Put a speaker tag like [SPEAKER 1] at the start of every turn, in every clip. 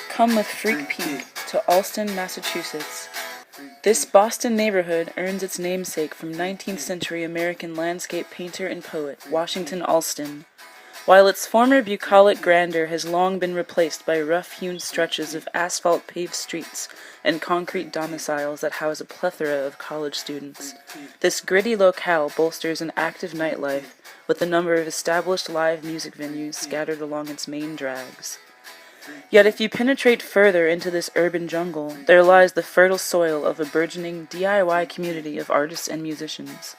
[SPEAKER 1] Come with Freak Peak to Allston, Massachusetts. This Boston neighborhood earns its namesake from 19th century American landscape painter and poet Washington Allston. While its former bucolic grandeur has long been replaced by rough-hewn stretches of asphalt-paved streets and concrete domiciles that house a plethora of college students, this gritty locale bolsters an active nightlife with a number of established live music venues scattered along its main drags. Yet if you penetrate further into this urban jungle, there lies the fertile soil of a burgeoning DIY community of artists and musicians.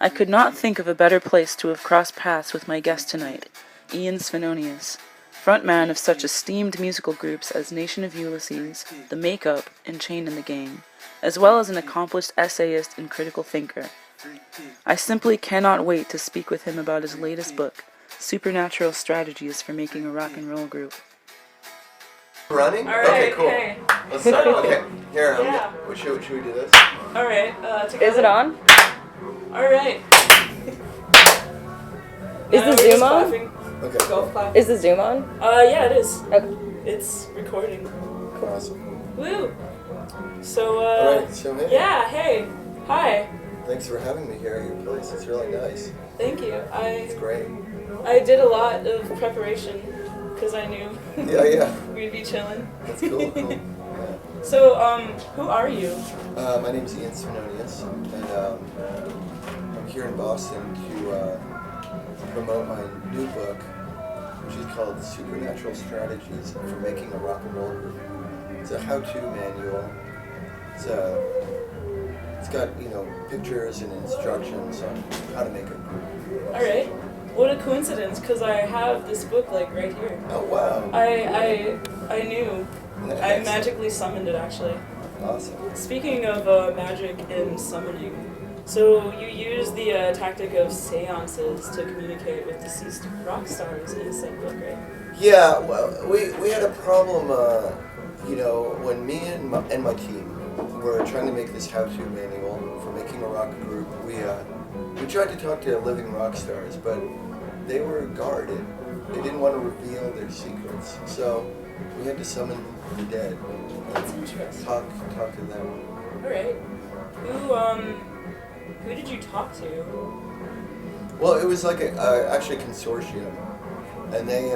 [SPEAKER 1] I could not think of a better place to have crossed paths with my guest tonight, Ian Svenonius, frontman of such esteemed musical groups as Nation of Ulysses, The Makeup, and Chain in the Gang, as well as an accomplished essayist and critical thinker. I simply cannot wait to speak with him about his latest book, Supernatural Strategies for Making a Rock and Roll Group.
[SPEAKER 2] Running?
[SPEAKER 3] All right,
[SPEAKER 2] okay, cool.
[SPEAKER 3] okay.
[SPEAKER 2] Let's start. Okay, here.
[SPEAKER 3] Yeah.
[SPEAKER 2] Should we do this?
[SPEAKER 3] All right. Together.
[SPEAKER 1] Is it on?
[SPEAKER 3] All right.
[SPEAKER 1] Is the Zoom on?
[SPEAKER 2] Okay.
[SPEAKER 3] Golf clap.
[SPEAKER 1] Is the Zoom on?
[SPEAKER 3] Yeah, it is.
[SPEAKER 1] Okay.
[SPEAKER 3] It's recording.
[SPEAKER 2] Awesome.
[SPEAKER 3] Woo. So,
[SPEAKER 2] All right, so hey.
[SPEAKER 3] Yeah, hey. Hi.
[SPEAKER 2] Thanks for having me here at your place. It's really nice.
[SPEAKER 3] Thank you.
[SPEAKER 2] It's great.
[SPEAKER 3] I did a lot of preparation because I knew
[SPEAKER 2] Yeah.
[SPEAKER 3] we'd be chilling.
[SPEAKER 2] That's cool. Yeah.
[SPEAKER 3] So, who are you?
[SPEAKER 2] My name's Ian Svenonius, and I'm here in Boston to promote my new book, which is called Supernatural Strategies for Making a Rock and Roll Group. It's a how-to manual. It's got, pictures and instructions on how to make a group.
[SPEAKER 3] All right. What a coincidence, because I have this book right here.
[SPEAKER 2] Oh wow!
[SPEAKER 3] I knew.
[SPEAKER 2] Nice.
[SPEAKER 3] I magically summoned it, actually.
[SPEAKER 2] Awesome.
[SPEAKER 3] Speaking of magic and summoning, so you use the tactic of seances to communicate with deceased rock stars in said book, right?
[SPEAKER 2] Yeah, well, we had a problem, when me and my team were trying to make this how-to manual for making a rock group. We tried to talk to living rock stars, but they were guarded. They didn't want to reveal their secrets, so we had to summon the dead.
[SPEAKER 3] That's interesting.
[SPEAKER 2] Talk to them.
[SPEAKER 3] All right. Who did you talk to?
[SPEAKER 2] Well, it was like actually a consortium, and they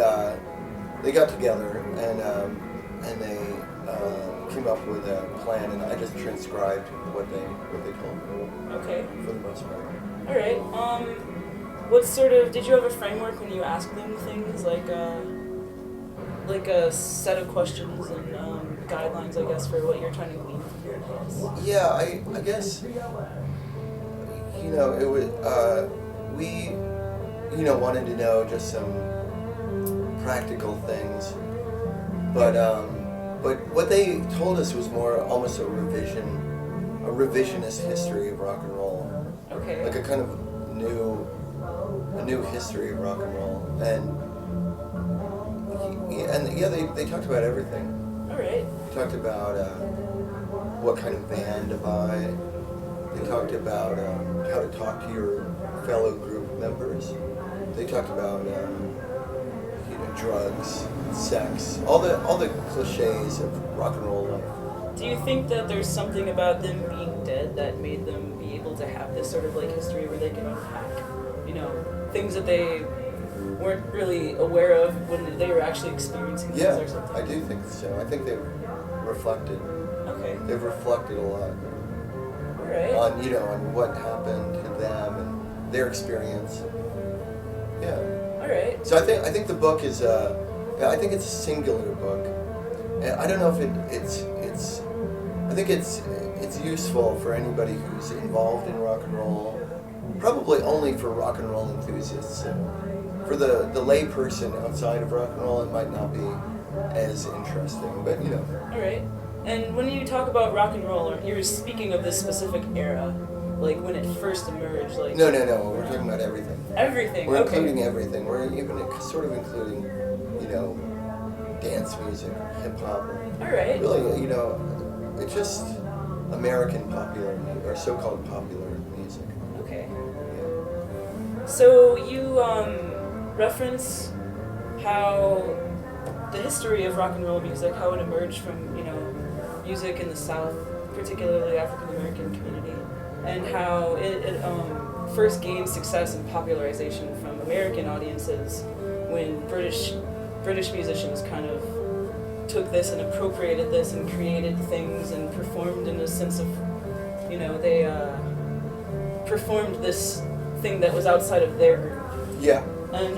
[SPEAKER 2] got together and they came up with a plan, and I just transcribed what they told me.
[SPEAKER 3] Okay.
[SPEAKER 2] For the most part.
[SPEAKER 3] All right. Did you have a framework when you asked them things like a set of questions and guidelines, I guess, for what you're trying to glean from your case?
[SPEAKER 2] Yeah, I guess, it was, we, wanted to know just some practical things, but what they told us was more almost a revisionist history of rock and roll.
[SPEAKER 3] Okay.
[SPEAKER 2] Like a kind of a new history of rock and roll, they talked about everything.
[SPEAKER 3] All right.
[SPEAKER 2] They talked about what kind of band to buy. They talked about how to talk to your fellow group members. They talked about drugs, sex, all the cliches of rock and roll life.
[SPEAKER 3] Do you think that there's something about them being dead that made them be able to have this sort of history where they can unpack, things that they weren't really aware of when they were actually experiencing things or something?
[SPEAKER 2] I do think so. I think they've reflected.
[SPEAKER 3] Okay.
[SPEAKER 2] They've reflected a lot.
[SPEAKER 3] All right.
[SPEAKER 2] On what happened to them and their experience. Yeah.
[SPEAKER 3] All right.
[SPEAKER 2] So I think the book is I think it's a singular book. And I don't know if it's I think it's useful for anybody who's involved in rock and roll. Probably only for rock and roll enthusiasts. For the lay person outside of rock and roll, it might not be as interesting, but
[SPEAKER 3] All right. And when you talk about rock and roll, you're speaking of this specific era, like when it first emerged, like...
[SPEAKER 2] No, we're talking about everything.
[SPEAKER 3] Everything,
[SPEAKER 2] We're
[SPEAKER 3] okay.
[SPEAKER 2] including everything. We're even sort of including, dance music, hip-hop.
[SPEAKER 3] All right.
[SPEAKER 2] Really, it's just American popular, or so-called popular music.
[SPEAKER 3] Okay.
[SPEAKER 2] Yeah.
[SPEAKER 3] So you reference how the history of rock and roll music, how it emerged from, music in the South, particularly African American community, and how it first gained success and popularization from American audiences when British musicians kind of took this and appropriated this and created things and performed in a sense of, they performed this thing that was outside of their group.
[SPEAKER 2] Yeah.
[SPEAKER 3] And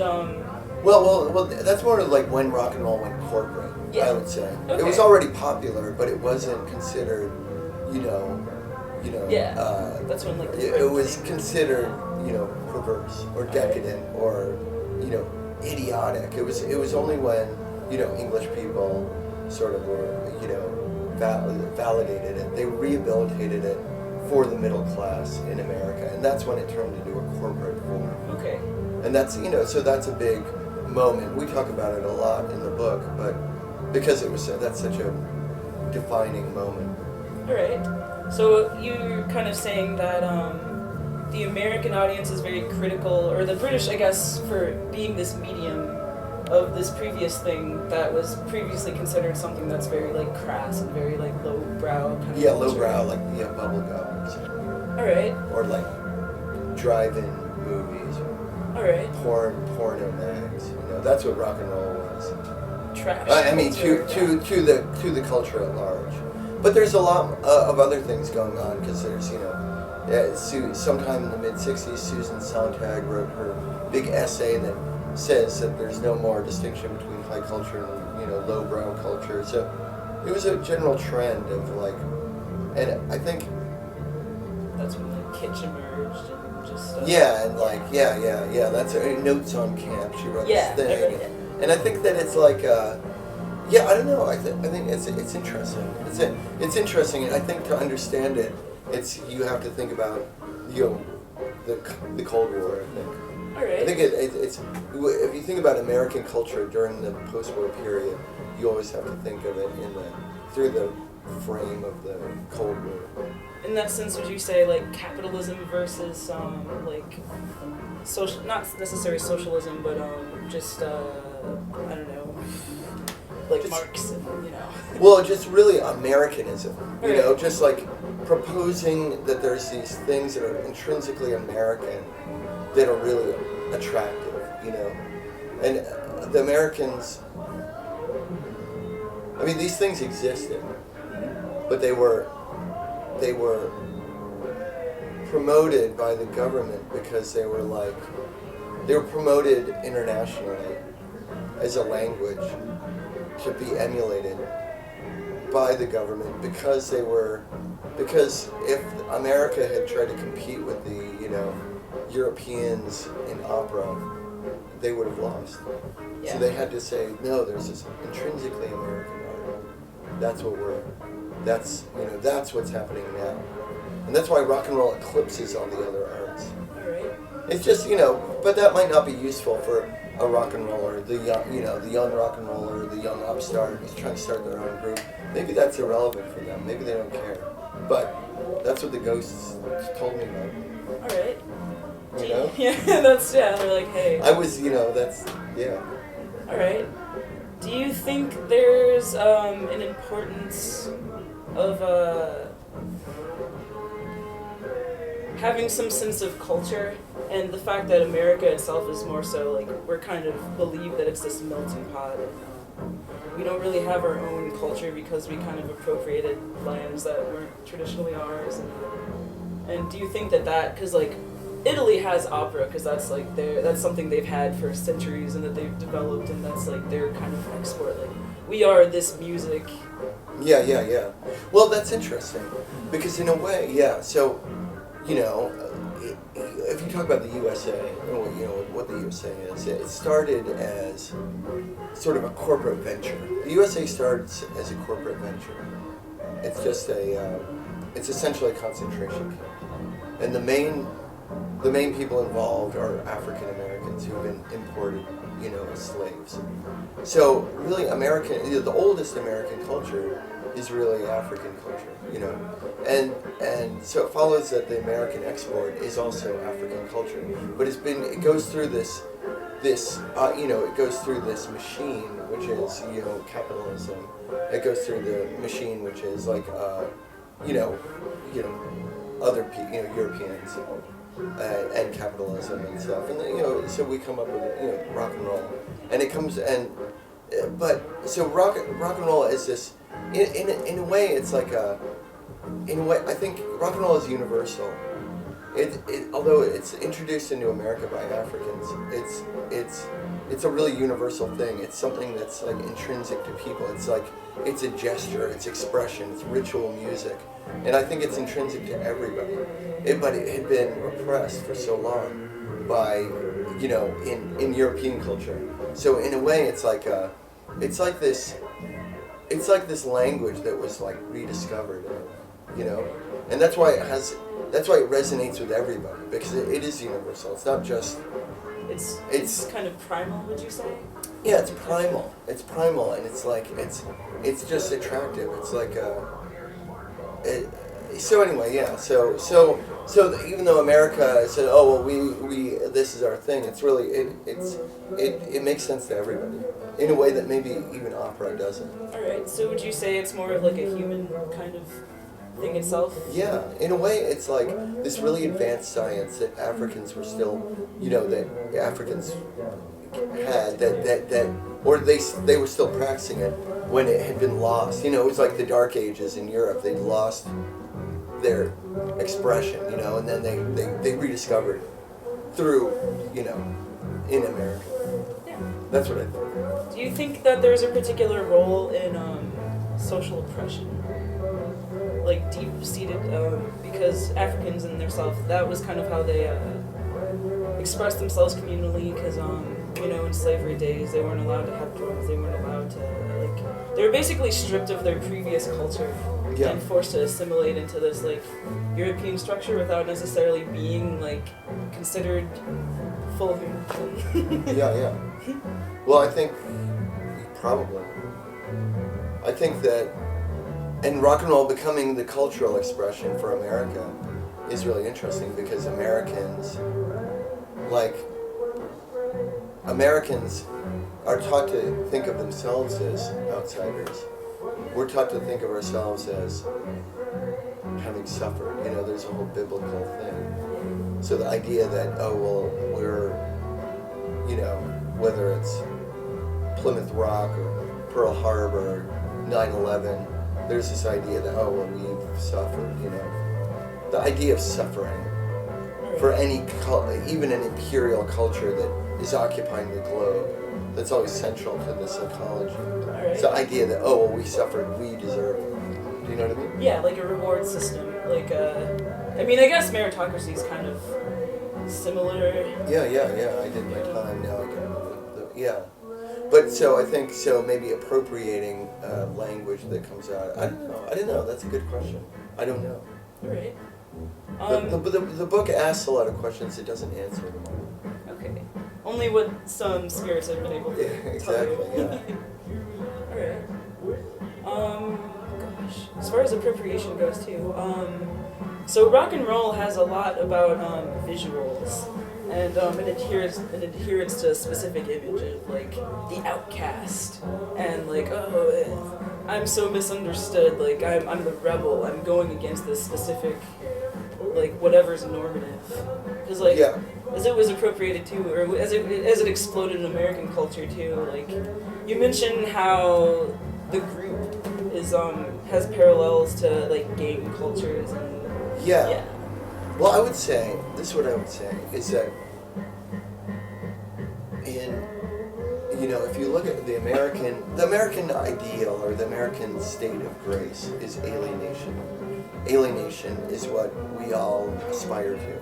[SPEAKER 2] well, that's more like when rock and roll went corporate.
[SPEAKER 3] Yeah.
[SPEAKER 2] I would say
[SPEAKER 3] Okay.
[SPEAKER 2] it was already popular, but it wasn't considered,
[SPEAKER 3] Yeah. That's when like
[SPEAKER 2] it was considered, perverse or decadent or, idiotic. It was only when, English people sort of were, validated it. They rehabilitated it for the middle class in America, and that's when it turned into a corporate form.
[SPEAKER 3] Okay.
[SPEAKER 2] And that's, so that's a big moment. We talk about it a lot in the book, but because that's such a defining moment.
[SPEAKER 3] All right. So you're kind of saying that the American audience is very critical, or the British, I guess, for being this medium of this previous thing that was previously considered something that's very like crass and very like lowbrow kind of
[SPEAKER 2] Yeah,
[SPEAKER 3] culture.
[SPEAKER 2] lowbrow, like bubblegum,
[SPEAKER 3] All right.
[SPEAKER 2] or like drive-in movies,
[SPEAKER 3] All right.
[SPEAKER 2] porno mags. That's what rock and roll was.
[SPEAKER 3] Trash.
[SPEAKER 2] I mean,
[SPEAKER 3] culture,
[SPEAKER 2] to the culture at large. But there's a lot of other things going on because there's sometime in the mid-'60s, Susan Sontag wrote her big essay that says that there's no more distinction between high culture and lowbrow culture. So it was a general trend of like, and I think
[SPEAKER 3] that's when like kitsch emerged and just.
[SPEAKER 2] yeah, and like yeah. That's Notes on Camp. She wrote
[SPEAKER 3] Yeah,
[SPEAKER 2] this
[SPEAKER 3] I read
[SPEAKER 2] thing,
[SPEAKER 3] it.
[SPEAKER 2] and I think that it's like. Yeah, I don't know. I think it's interesting. It's interesting, and I think to understand it, you have to think about the Cold War. I think.
[SPEAKER 3] All right.
[SPEAKER 2] I think it's if you think about American culture during the post-war period, you always have to think of it through the frame of the Cold War.
[SPEAKER 3] In that sense, would you say like capitalism versus like social, not necessarily socialism, but just I don't know. Like Marx,
[SPEAKER 2] Well, just really Americanism,
[SPEAKER 3] Right.
[SPEAKER 2] just like proposing that there's these things that are intrinsically American that are really attractive, and the Americans, I mean, these things existed, but they were promoted by the government because they were promoted internationally as a language to be emulated by the government because if America had tried to compete with the Europeans in opera, they would have lost.
[SPEAKER 3] Yeah.
[SPEAKER 2] So they had to say, no, there's this intrinsically American art. That's what's happening now, and that's why rock and roll eclipses all the other arts.
[SPEAKER 3] All right.
[SPEAKER 2] It's just but that might not be useful for a rock and roller, the young rock and roller, the young upstart who's trying to start their own group. Maybe that's irrelevant for them. Maybe they don't care. But that's what the ghosts told me about.
[SPEAKER 3] All right.
[SPEAKER 2] Yeah,
[SPEAKER 3] They're like, hey.
[SPEAKER 2] I was, that's, yeah.
[SPEAKER 3] All right. Do you think there's an importance of having some sense of culture, and the fact that America itself is more so like we're kind of believe that it's this melting pot, and we don't really have our own culture because we kind of appropriated lands that weren't traditionally ours, and do you think that because like Italy has opera because that's like that's something they've had for centuries and that they've developed, and that's like their kind of export, like we are this music.
[SPEAKER 2] Yeah. Well, that's interesting because in a way, yeah. So, if you talk about the USA, what the USA is, it started as sort of a corporate venture. The USA starts as a corporate venture. It's just it's essentially a concentration camp, and the main people involved are African Americans who've been imported, as slaves. So really, the oldest American culture is really African culture, and so it follows that the American export is also African culture, but it goes through this this, it goes through this machine, which is, capitalism. It goes through the machine, which is like, other Europeans and capitalism and stuff. And so we come up with rock and roll, and it comes rock and roll is this. In a way, it's like I think rock and roll is universal. Although it's introduced into America by Africans, it's a really universal thing. It's something that's like intrinsic to people. It's like it's a gesture, it's expression, it's ritual music, and I think it's intrinsic to everybody. But it had been repressed for so long by in European culture. So in a way, it's like this language that was like rediscovered, and that's why it resonates with everybody, because it is universal. It's not just.
[SPEAKER 3] It's kind of primal, would you say?
[SPEAKER 2] Yeah, it's primal. It's primal, and it's like it's just attractive. It's like so anyway, yeah. So even though America said, oh well, we this is our thing, it's really it makes sense to everybody in a way that maybe even opera doesn't.
[SPEAKER 3] All right. So would you say it's more of like a human kind of thing itself?
[SPEAKER 2] Yeah, in a way, it's like this really advanced science that Africans were still, that Africans had or they were still practicing it when it had been lost. It was like the Dark Ages in Europe. They'd lost their expression, and then they rediscovered through, in America.
[SPEAKER 3] Yeah.
[SPEAKER 2] That's what I think.
[SPEAKER 3] Do you think that there's a particular role in social oppression? Like deep-seated, because Africans in themselves, that was kind of how they expressed themselves communally, because, in slavery days, they weren't allowed to have drums, they weren't allowed to, they were basically stripped of their previous culture and forced to assimilate into this, European structure without necessarily being, considered full human.
[SPEAKER 2] Yeah. Well, I think, probably. I think that and rock and roll becoming the cultural expression for America is really interesting, because Americans are taught to think of themselves as outsiders. We're taught to think of ourselves as having suffered. There's a whole biblical thing. So the idea that, we're, whether it's Plymouth Rock or Pearl Harbor, 9/11, there's this idea that, we've suffered, The idea of suffering for even an imperial culture that is occupying the globe, that's always central to the psychology.
[SPEAKER 3] Right.
[SPEAKER 2] It's the idea that, we suffered, we deserve it. Do you know what I mean?
[SPEAKER 3] Yeah, like a reward system. I guess meritocracy is kind of similar.
[SPEAKER 2] Yeah, I did my time, now I can yeah. But I think maybe appropriating language that comes out. I don't know. That's a good question. I don't know.
[SPEAKER 3] Right.
[SPEAKER 2] The book asks a lot of questions. It doesn't answer them all.
[SPEAKER 3] Okay. Only what some spirits have been able to tell you.
[SPEAKER 2] Exactly, yeah.
[SPEAKER 3] Alright. Gosh. As far as appropriation goes too, so rock and roll has a lot about visuals. And an adherence to a specific image of the outcast, and I'm so misunderstood. I'm the rebel. I'm going against this specific whatever's normative. Because as it was appropriated too, or as it exploded in American culture too. You mentioned how the group is has parallels to gang cultures and
[SPEAKER 2] yeah. Well, I would say, this is what I would say, is that if you look at the American ideal, or the American state of grace, is alienation. Alienation is what we all aspire to,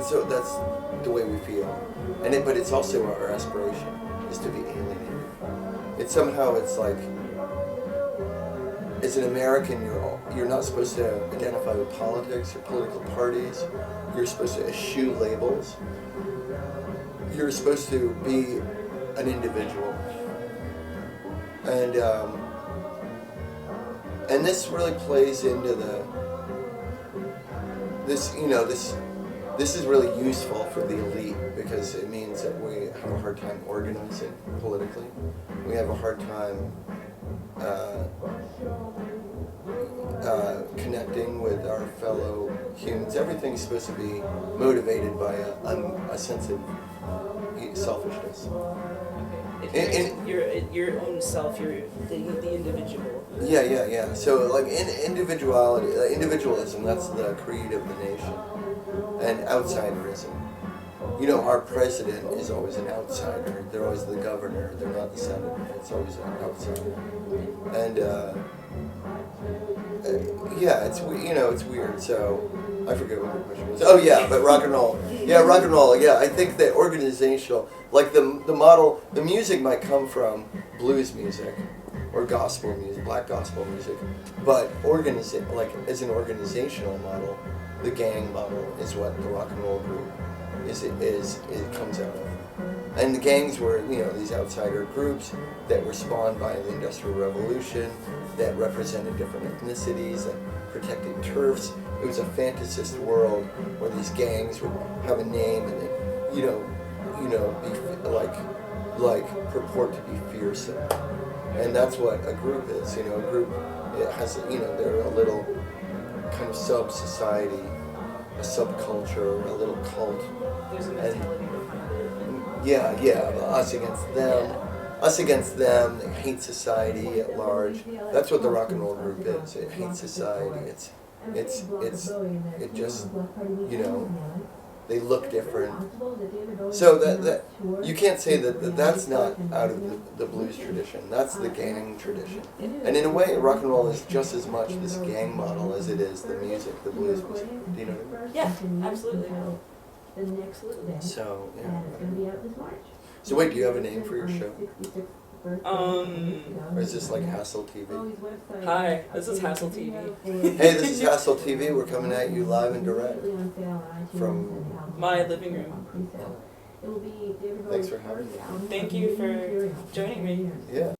[SPEAKER 2] so that's the way we feel. But it's also our aspiration, is to be alienated. It's as an American, you're not supposed to identify with politics or political parties. You're supposed to eschew labels. You're supposed to be an individual. And this really plays into this this is really useful for the elite because it means that we have a hard time organizing politically. We have a hard time connecting with our fellow humans. Everything's supposed to be motivated by a sense of selfishness.
[SPEAKER 3] Your own self, the individual.
[SPEAKER 2] Yeah. So like individualism, that's the creed of the nation. And outsiderism. You know, our president is always an outsider. They're always the governor. They're not the senator. It's always an outsider. And it's weird. So I forget what the question was. Oh yeah, but rock and roll. Yeah, rock and roll. Yeah, I think that organizational, like the model, the music might come from blues music or gospel music, black gospel music, but as an organizational model, the gang model is what the rock and roll group it comes out of. And the gangs were, these outsider groups that were spawned by the Industrial Revolution, that represented different ethnicities, that protected turfs. It was a fantasist world where these gangs would have a name and be purport to be fearsome. And that's what a group is. A group, it has, they're a little kind of sub-society, a subculture, a little cult.
[SPEAKER 3] There's a mentality behind it.
[SPEAKER 2] Us against them, they hate society at large. That's what the rock and roll group is. It hates society. It just, they look different. So that you can't say that's not out of the blues tradition. That's the gang tradition. And in a way, rock and roll is just as much this gang model as it is the music, the blues music. Do you know what I mean?
[SPEAKER 3] Yeah, absolutely.
[SPEAKER 2] So, So wait, do you have a name for your show? Or is this like Hassle TV?
[SPEAKER 3] Hi, this is Hassle TV.
[SPEAKER 2] Hey, this is Hassle TV. We're coming at you live and direct from
[SPEAKER 3] my living room.
[SPEAKER 2] Thanks for having me.
[SPEAKER 3] Thank you for joining me.
[SPEAKER 2] Yeah.